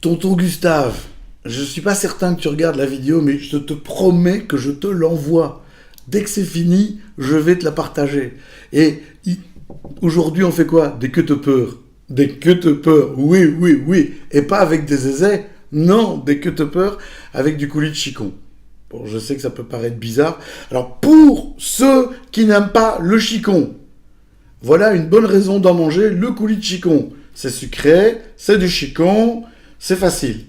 Tonton Gustave, je suis pas certain que tu regardes la vidéo, mais je te promets que je te l'envoie. Dès que c'est fini, je vais te la partager. Et aujourd'hui, on fait quoi? Des queues de peur. Des queues de peur, oui, oui, oui. Et pas avec des aisais, non, des queues de peur avec du coulis de chicon. Bon, je sais que ça peut paraître bizarre. Alors, pour ceux qui n'aiment pas le chicon, voilà une bonne raison d'en manger le coulis de chicon. C'est sucré, c'est du chicon, c'est facile.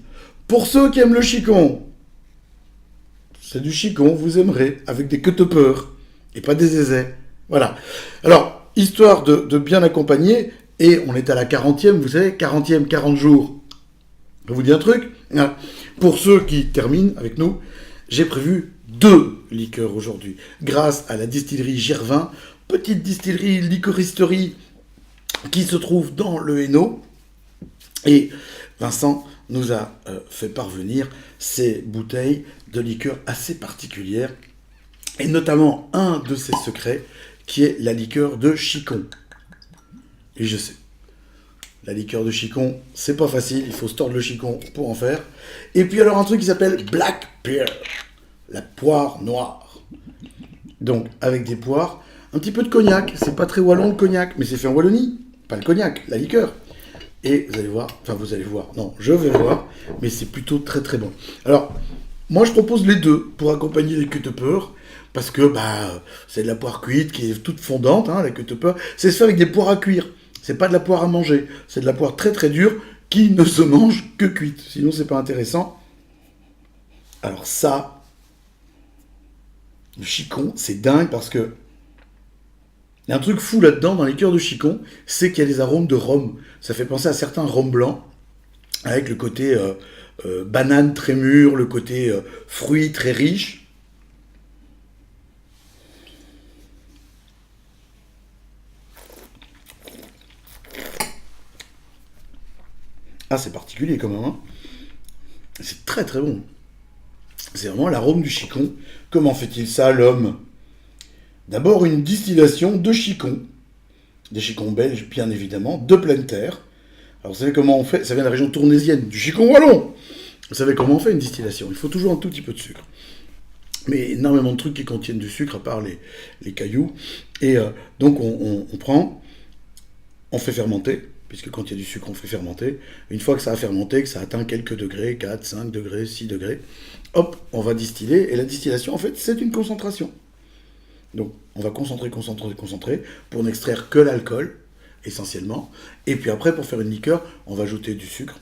Pour ceux qui aiment le chicon, c'est du chicon, vous aimerez, avec des queues de peur, et pas des aisais. Voilà. Alors, histoire de bien accompagner, et on est à la 40e, vous savez, 40e, 40 jours. Je vous dis un truc. Pour ceux qui terminent avec nous, j'ai prévu 2 liqueurs aujourd'hui, grâce à la distillerie Gervin, petite distillerie, licoristerie qui se trouve dans le Hainaut. Et Vincent nous a fait parvenir ces bouteilles de liqueurs assez particulières, et notamment un de ses secrets, qui est la liqueur de Chicon. Et je sais, la liqueur de Chicon, c'est pas facile, il faut se tordre le Chicon pour en faire. Et puis alors un truc qui s'appelle Black Pear, la poire noire. Donc avec des poires, un petit peu de cognac, c'est pas très wallon le cognac, mais c'est fait en Wallonie, pas le cognac, la liqueur. Et vous allez voir, non, je vais voir, mais c'est plutôt très très bon. Alors, moi je propose les deux pour accompagner les queues de peur, parce que c'est de la poire cuite qui est toute fondante, hein, la queue de peur. C'est fait avec des poires à cuire, c'est pas de la poire à manger, c'est de la poire très très dure qui ne se mange que cuite, sinon c'est pas intéressant. Alors ça, le chicon, c'est dingue parce que il y a un truc fou là-dedans, dans les liqueurs de chicon, c'est qu'il y a des arômes de rhum. Ça fait penser à certains rhums blancs, avec le côté banane très mûr, le côté fruit très riche. Ah, c'est particulier quand même, hein. C'est très très bon. C'est vraiment l'arôme du chicon. Comment fait-il ça, l'homme? D'abord, une distillation de chicon. Des chicons belges, bien évidemment, de pleine terre. Alors, vous savez comment on fait? Ça vient de la région tournaisienne, du chicon wallon. Vous savez comment on fait une distillation? Il faut toujours un tout petit peu de sucre. Mais énormément de trucs qui contiennent du sucre, à part les cailloux. Et donc, on prend, on fait fermenter, puisque quand il y a du sucre, on fait fermenter. Une fois que ça a fermenté, que ça atteint quelques degrés, 4, 5 degrés, 6 degrés, hop, on va distiller. Et la distillation, en fait, c'est une concentration. Donc, on va concentrer, concentrer, concentrer, pour n'extraire que l'alcool, essentiellement. Et puis après, pour faire une liqueur, on va ajouter du sucre,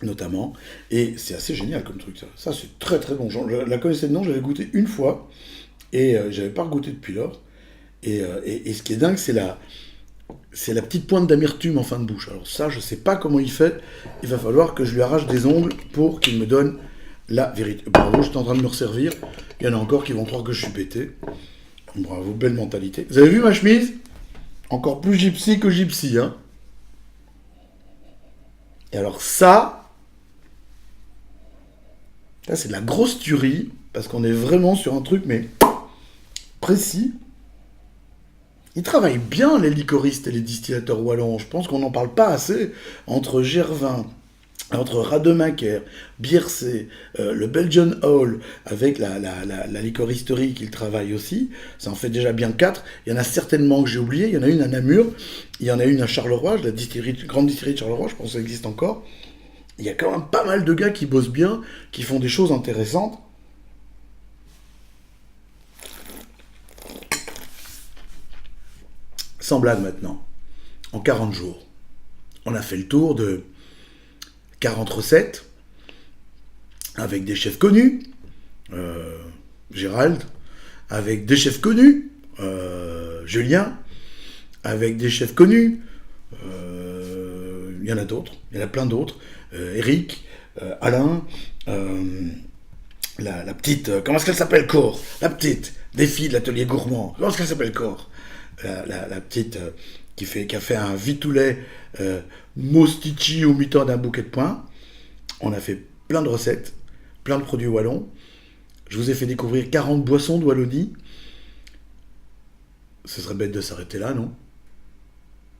notamment. Et c'est assez génial comme truc, ça. Ça, c'est très très bon. Je la connaissais de nom, j'avais goûté une fois, et j'avais pas regouté depuis lors. Et ce qui est dingue, c'est la petite pointe d'amertume en fin de bouche. Alors ça, je sais pas comment il fait. Il va falloir que je lui arrache des ongles pour qu'il me donne la vérité. Bravo, je suis en train de me resservir. Il y en a encore qui vont croire que je suis pété. Bravo, belle mentalité. Vous avez vu ma chemise? Encore plus gypsy que gypsy, hein. Et alors ça c'est de la grosse tuerie, parce qu'on est vraiment sur un truc, mais précis. Ils travaillent bien, les licoristes et les distillateurs wallons. Je pense qu'on n'en parle pas assez. Entre Gervin, entre Rademacher, Biercé, le Belgian Hall, avec la licoristerie qu'ils travaillent aussi, ça en fait déjà bien 4. Il y en a certainement que j'ai oublié. Il y en a une à Namur, il y en a une à Charleroi, la grande distillerie de Charleroi, je pense que ça existe encore. Il y a quand même pas mal de gars qui bossent bien, qui font des choses intéressantes. Sans blague maintenant, en 40 jours, on a fait le tour de 40 recettes, avec des chefs connus, Gérald, avec des chefs connus, Julien, avec des chefs connus, il y en a d'autres, il y en a plein d'autres, Eric, Alain, la petite, comment est-ce qu'elle s'appelle, Cor? La petite, des filles de l'atelier gourmand, comment est-ce qu'elle s'appelle, Cor? La petite qui a fait un vitoulet mostichi au mi-temps d'un bouquet de pain. On a fait plein de recettes, plein de produits wallons. Je vous ai fait découvrir 40 boissons de Wallonie. Ce serait bête de s'arrêter là, non?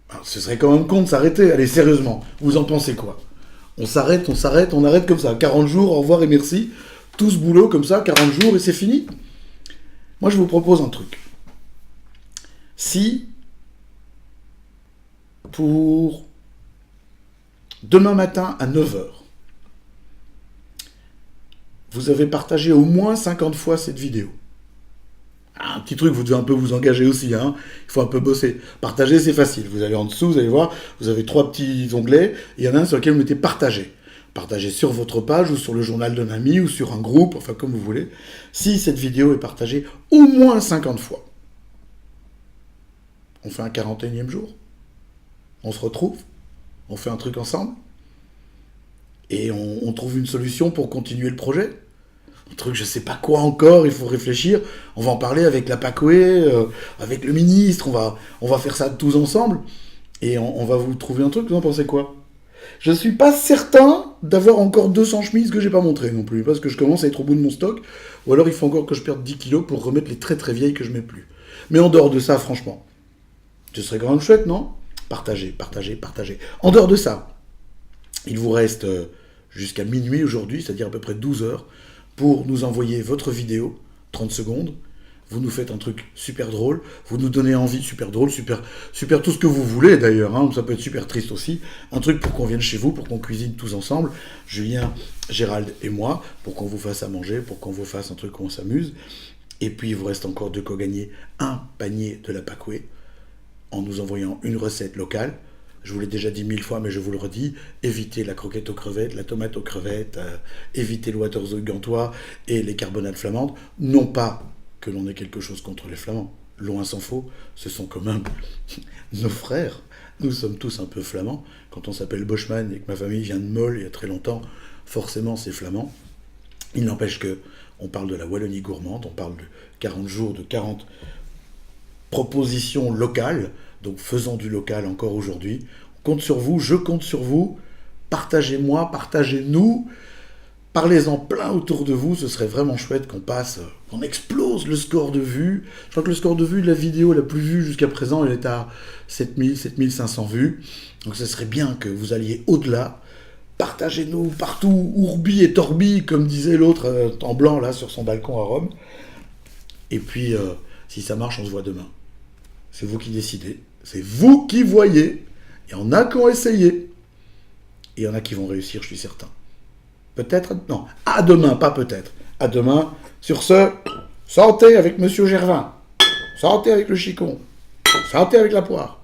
Alors, ce serait quand même con de s'arrêter. Allez, sérieusement, vous en pensez quoi? on arrête comme ça. 40 jours, au revoir et merci. Tout ce boulot comme ça, 40 jours et c'est fini. Moi, je vous propose un truc. Si, pour demain matin à 9 heures, vous avez partagé au moins 50 fois cette vidéo. Un petit truc, vous devez un peu vous engager aussi, hein. Il faut un peu bosser. Partager, c'est facile. Vous allez en dessous, vous allez voir, vous avez 3 petits onglets, et il y en a un sur lequel vous mettez partager. Partagez sur votre page, ou sur le journal d'un ami, ou sur un groupe, enfin comme vous voulez. Si cette vidéo est partagée au moins 50 fois, on fait un 41e jour. On se retrouve, on fait un truc ensemble, et on trouve une solution pour continuer le projet. Un truc, je sais pas quoi encore, il faut réfléchir. On va en parler avec la PACOE, avec le ministre, on va faire ça tous ensemble, et on va vous trouver un truc. Vous en pensez quoi? Je suis pas certain d'avoir encore 200 chemises que j'ai pas montrées non plus, parce que je commence à être au bout de mon stock, ou alors il faut encore que je perde 10 kilos pour remettre les très très vieilles que je mets plus. Mais en dehors de ça, franchement, ce serait quand même chouette, non? Partagez, partagez, partagez. En dehors de ça, il vous reste jusqu'à minuit aujourd'hui, c'est-à-dire à peu près 12 heures, pour nous envoyer votre vidéo, 30 secondes. Vous nous faites un truc super drôle, vous nous donnez envie, super drôle, super tout ce que vous voulez d'ailleurs, hein, ça peut être super triste aussi. Un truc pour qu'on vienne chez vous, pour qu'on cuisine tous ensemble, Julien, Gérald et moi, pour qu'on vous fasse à manger, pour qu'on vous fasse un truc où on s'amuse. Et puis il vous reste encore de quoi gagner un panier de la PACOE, en nous envoyant une recette locale. Je vous l'ai déjà dit 1000 fois, mais je vous le redis, évitez la croquette aux crevettes, la tomate aux crevettes, évitez le waterzooi gantois et les carbonades flamandes. Non pas que l'on ait quelque chose contre les Flamands, loin s'en faut, ce sont quand même nos frères. Nous sommes tous un peu flamands. Quand on s'appelle Boschman et que ma famille vient de Meul il y a très longtemps, forcément c'est flamand. Il n'empêche que on parle de la Wallonie gourmande, on parle de 40 jours, de 40 propositions locales, donc faisons du local encore aujourd'hui. On compte sur vous, je compte sur vous. Partagez-moi, partagez-nous. Parlez-en plein autour de vous, ce serait vraiment chouette qu'on explose le score de vues. Je crois que le score de vues de la vidéo la plus vue jusqu'à présent, elle est à 7000, 7500 vues. Donc ce serait bien que vous alliez au-delà. Partagez-nous partout, ourbi et torbi, comme disait l'autre en blanc là sur son balcon à Rome. Et puis, si ça marche, on se voit demain. C'est vous qui décidez, c'est vous qui voyez. Il y en a qui ont essayé, et il y en a qui vont réussir, je suis certain. Peut-être, non, à demain, pas peut-être. À demain, sur ce, santé avec Monsieur Gervin, santé avec le chicon, santé avec la poire.